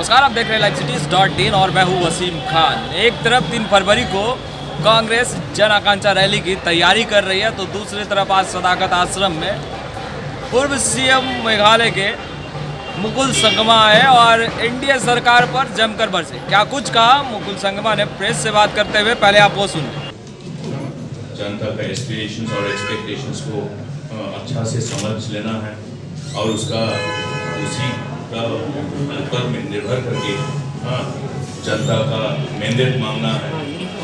नमस्कार, आप देख रहे हैं LiveCities.in और मैं हूं वसीम खान। एक तरफ 3 फरवरी को कांग्रेस जन आकांक्षा रैली की तैयारी कर रही है, तो दूसरी तरफ आज सदाकत आश्रम में पूर्व सीएम मेघालय के मुकुल संगमा आए और एनडीए सरकार पर जमकर बरसे। क्या कुछ कहा मुकुल संगमा ने प्रेस से बात करते हुए, पहले आप वो सुनिए। जनता का एस्पिरेशंस और एक्सपेक्टेशंस को अच्छा से समझ लेना है और उसका उसी का ऊपर में निर्भर करके जनता का मैंडेट मांगना है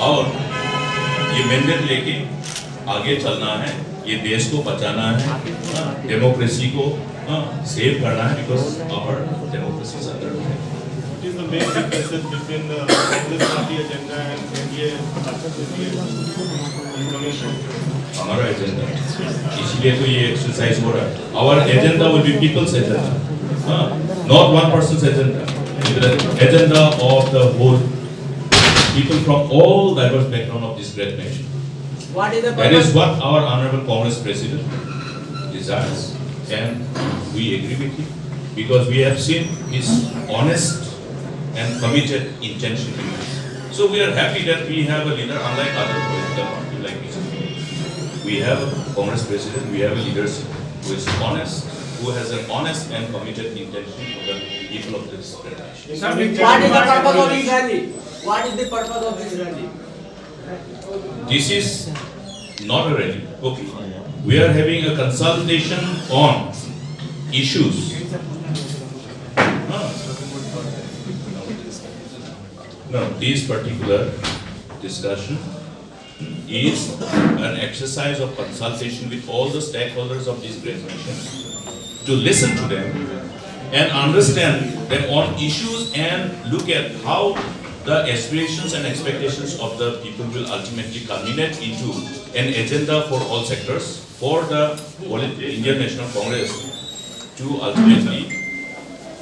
और ये मैंडेट लेके आगे चलना है, ये देश को बचाना है, डेमोक्रेसी को सेव करना है, because our democracy is under attack. What is the main differences between the Congress party agenda and NDA information? हमारा एजेंडा, इसलिए तो ये एक्सरसाइज हो रहा है। Our agenda will be people's agenda, not one person's agenda. It is the agenda of the whole people from all diverse background of this great nation. What is the That is what our honorable Congress president desires, and we agree with him because we have seen his honest and committed intention in this. So we are happy that we have a leader unlike other political parties like BJP. We have a Congress president, we have a leadership who is honest, who has an honest and committed intention for the people of this great nation. What is the purpose of this rally? What is the purpose of this rally? This is not a rally. Okay. We are having a consultation on issues. No, this particular discussion is an exercise of consultation with all the stakeholders of this great nation, to listen to them and understand them on issues and look at how the aspirations and expectations of the people will ultimately culminate into an agenda for all sectors for the Indian National Congress to ultimately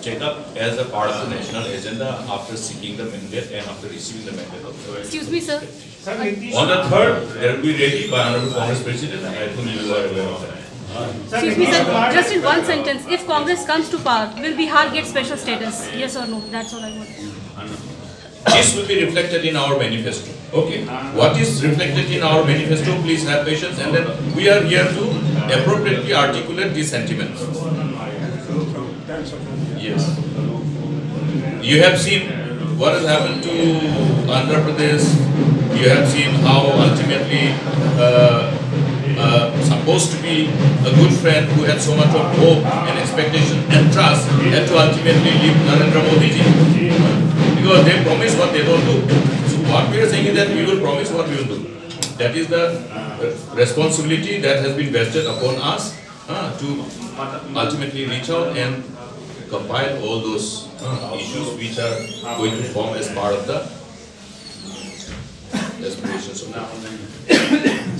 take up as a part of the national agenda after seeking the mandate and after receiving the mandate of the Excuse me, sir. On the 3rd, there will be rally by Honorable Congress President. I think you are aware of that. Excuse me, sir. Just in one sentence, if Congress comes to power, will Bihar get special status? Yes or no? That's all I want. This will be reflected in our manifesto. Okay. What is reflected in our manifesto? Please have patience, and then we are here to appropriately articulate these sentiments. Yes. You have seen what has happened to Andhra Pradesh. You have seen how ultimately supposed to be a good friend who had so much of hope and expectation and trust had to ultimately leave Narendra Modi ji because they promise what they don't do. So what we are saying is that we will promise what we will do. That is the responsibility that has been vested upon us to ultimately reach out and compile all those issues which are going to form as part of the aspirations of the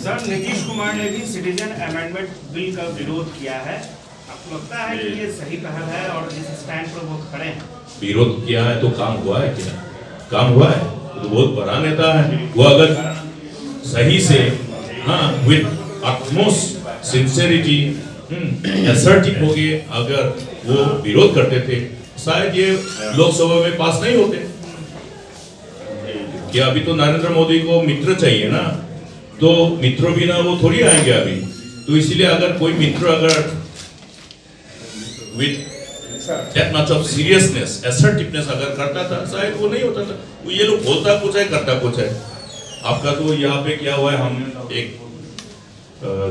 sir, Nitish Kumar ने भी citizen amendment bill का विरोध किया है। आपको लगता है कि ये सही पहल है और जिस स्टैंड पर वो खड़े हैं? विरोध किया है तो काम हुआ है क्या? काम हुआ है तो बहुत बड़ा नेता है वो, अगर सही से विद utmost sincerity assertive हो गए, अगर वो विरोध करते थे शायद ये लोकसभा में पास नहीं होते। क्या अभी तो नरेंद्र मोदी को मित्र चाहिए ना, तो मित्रों बिना वो थोड़ी आएंगे अभी, तो इसीलिए अगर कोई मित्र अगर with that much of seriousness, assertiveness अगर करता था शायद वो नहीं होता था। वो ये लोग बोलता कुछ है करता कुछ है। आपका तो यहाँ पे क्या हुआ है, हम एक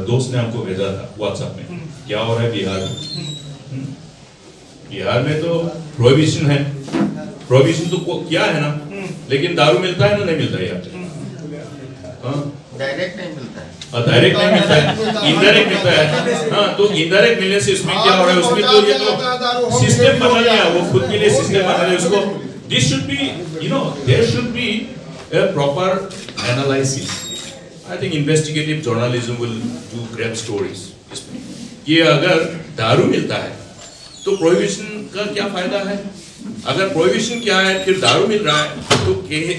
दोस्त ने हमको भेजा था व्हाट्सएप में, क्या हो रहा है बिहार में। बिहार में तो प्रोहिबिशन है, प्रोहिबिशन तो क्या है ना, लेकिन दारू मिलता है ना, नहीं मिलता है यहाँ पे। डायरेक्ट नहीं मिलता है, डायरेक्ट नहीं मिलता है, इनडायरेक्ट मिलता है। तो इनडायरेक्ट मिलने से इसमें क्या हो रहा है, उसमें तो ये तो सिस्टम बना लिया, वो खुद के लिए सिस्टम बना लिया उसको। This should be, you know, there should be a proper analysis. I think investigative journalism will do great stories. ये अगर दारू मिलता है तो प्रोहिबिशन का क्या फायदा है? अगर प्रोहिबिशन क्या है, फिर दारू मिल रहा है तो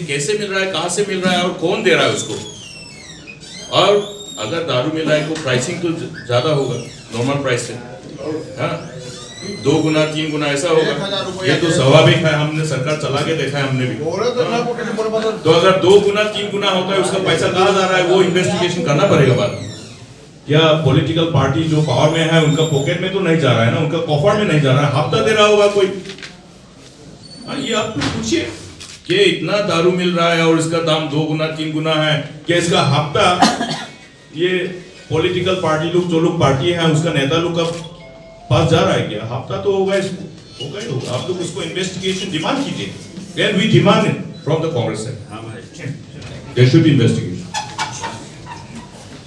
कैसे मिल रहा है, कहाँ से मिल रहा है और कौन दे रहा है उसको? और अगर दारू मिल रहा है तो प्राइसिंग तो ज़्यादा होगा नॉर्मल प्राइस से। हाँ, 2 गुना 3 गुना ऐसा होगा, ये तो स्वाभाविक है। हमने सरकार चला के देखा है, हमने भी। तो अगर 2 गुना 3 गुना होता है, उसका पैसा कहाँ जा रहा है, वो इन्वेस्टिगेशन करना पड़ेगा बाद में। क्या पॉलिटिकल पार्टी जो पावर में है उनका पॉकेट में तो नहीं जा रहा है ना, उनका कॉफर में नहीं जा रहा है, हफ्ता दे रहा होगा कोई। ये आप पूछिए कि इतना दारू मिल रहा है और इसका दाम 2 गुना 3 गुना है, क्या इसका हफ्ता ये पॉलिटिकल पार्टी लोग, जो लोग पार्टी है उसका नेता लोग का पास जा रहा है क्या? हफ्ता तो होगा, इसको होगा ही होगा। आप लोग उसको इन्वेस्टिगेशन डिमांड कीजिए, then we demand from the Congress side there should be investigation,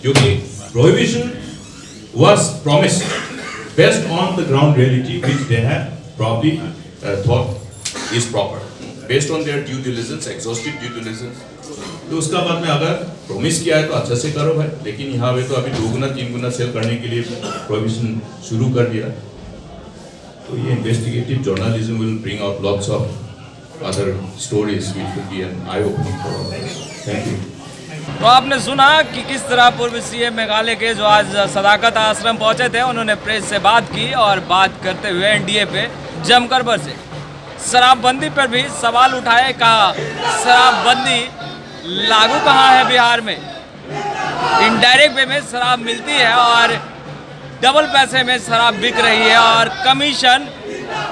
क्योंकि prohibition was promised based on the ground reality which they have probably thought is proper based on their due diligence, exhaustive due diligence। तो उसका बाद में अगर promise किया है तो अच्छे से करो भाई, लेकिन यहाँ पे तो अभी 2 गुना 3 गुना सेल करने के लिए प्रोहिबिशन शुरू कर दिया। तो ये investigative journalism will bring out lots of other stories which will be an eye opening for all. Thank you. तो आपने सुना कि किस तरह पूर्व सीएम मेघालय के जो आज सदाकत आश्रम पहुंचे थे, उन्होंने प्रेस से बात की और बात करते हुए एनडीए पे जमकर बरसे। शराबबंदी पर भी सवाल उठाए, कहा शराबबंदी लागू कहाँ है बिहार में, इनडायरेक्ट वे में शराब मिलती है और डबल पैसे में शराब बिक रही है और कमीशन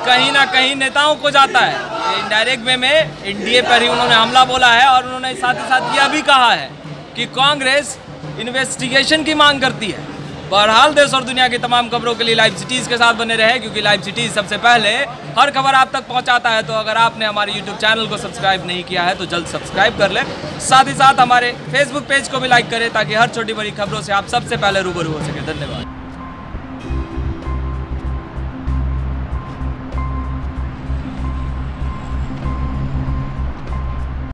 कहीं ना कहीं नेताओं को जाता है। इनडायरेक्ट वे में एनडीए पर ही उन्होंने हमला बोला है और उन्होंने साथ ही साथ यह भी कहा है कि कांग्रेस इन्वेस्टिगेशन की मांग करती है। बहरहाल देश और दुनिया की तमाम खबरों के लिए लाइव सिटीज़ के साथ बने रहे, क्योंकि लाइव सिटीज़ सबसे पहले हर खबर आप तक पहुंचाता है। तो अगर आपने हमारे यूट्यूब चैनल को सब्सक्राइब नहीं किया है तो जल्द सब्सक्राइब कर लें, साथ ही साथ हमारे फेसबुक पेज को भी लाइक करें ताकि हर छोटी बड़ी खबरों से आप सबसे पहले रूबरू हो सके। धन्यवाद।